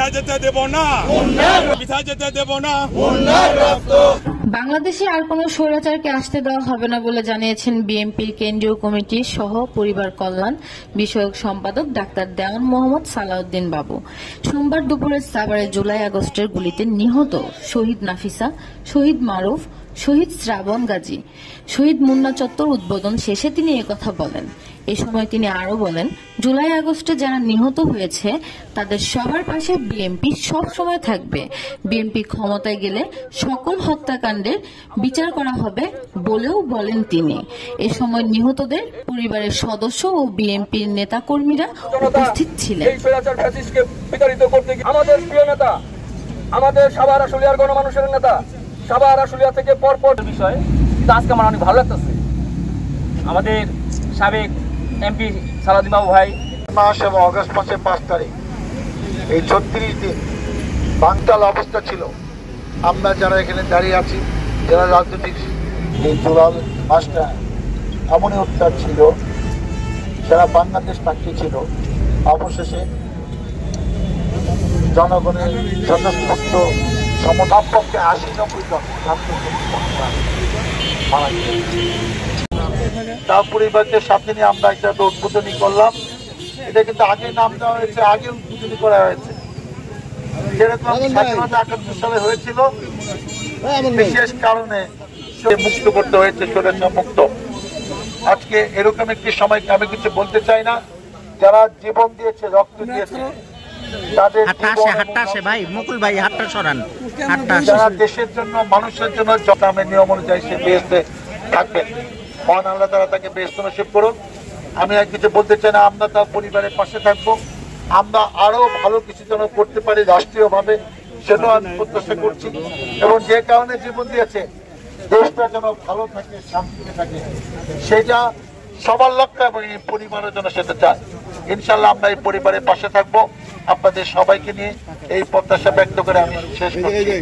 পিছা যেতে দেব না, পিছা যেতে দেব না। বাংলাদেশে আর কোনো স্বৈরাচারকে আসতে দেওয়া হবে না বলে জানিয়েছেন বিএনপির কেন্দ্রীয় কমিটির সহ পরিবার কল্যাণ বিষয়ক সম্পাদক ডাক্তার দেওয়ান মোহাম্মদ সালাউদ্দিন বাবু। সোমবার দুপুরে সাভারে জুলাই আগস্টের গুলিতে নিহত শহীদ নাফিসা, শহীদ মারুফ, শহীদ শ্রাবণ গাজী, শহীদ মুন্না চত্বর উদ্বোধন শেষে তিনি একথা বলেন। এ সময় তিনি আরো বলেন, জুলাই আগস্টে যারা নিহত হয়েছে তাদের সবার পাশে বিএনপি সব সময় থাকবে। বিএনপি ক্ষমতায় গেলে সকল হত্যাকাণ্ডের বিচার করা হবে বলেও বলেন তিনি। এ সময় নিহতদের পরিবারের সদস্য ও বিএনপির নেতাকর্মীরা উপস্থিত ছিলেন। আমাদের প্রিয় নেতা, আমাদের সাভার আশুলিয়ার গণমানুষের নেতা, সাভার আশুলিয়া থেকে পরপর বিষয় আজকে আমার অনেক ভালো লাগতেছে। আমাদের সাবেক এমপি সালাউদ্দিন বাবু ভাই মাস এবং অগস্ট মাসের 5 তারিখ এই 36 দিন বানচাল অবস্থা ছিল। আমরা যারা এখানে দাঁড়িয়ে আছি, যারা রাজনৈতিক এই জুলাই মাসটা এমনই উত্তাপ ছিল, সারা বাংলাদেশ তাকিয়ে ছিল। অবশেষে জনগণের স্বতঃস্ফূর্ত সমতাপক্ষে 80-90 জন মারা গেছে। তার পরিবারদের সাথে নিয়ে আমরা একটা উদ্বোধনী করলাম। এটা কিন্তু আগে নাম দেওয়া হয়েছে, আগে উদ্বোধনী করা হয়েছে। যেরকম 1971 সালে হয়েছিল, বিশেষ কারণে মুক্ত করতে হয়েছে, স্বৈরাচার মুক্ত। আজকে এরকম একটি সময় আমি কিছু বলতে চাই না। যারা জীবন দিয়েছে, রক্ত দিয়েছে, তাদের যারা দেশের জন্য, মানুষের জন্য জটামের নিয়ম অনুযায়ী সে বেহেশতে থাকবেন। মহান আল্লাহ তাআলা তাকে বেহেশত নসিব করুন। আমি আর কিছু বলতে চাই না। আমরা তার পরিবারের পাশে থাকবো। আমরা আরো ভালো কিছু যেন করতে পারি রাষ্ট্রীয়ভাবে, সেটাও আমি প্রত্যাশা করছি। এবং যে কারণে জীবন দিয়েছে, দেশটা যেন ভালো থাকে, শান্তিতে থাকে, সেটা সবার লক্ষ্য এবং এই পরিবারের জন্য সেটা চায়। ইনশাল্লাহ আমরা এই পরিবারের পাশে থাকবো। আপনাদের সবাইকে নিয়ে এই প্রত্যাশা ব্যক্ত করে আমি শেষ করছি।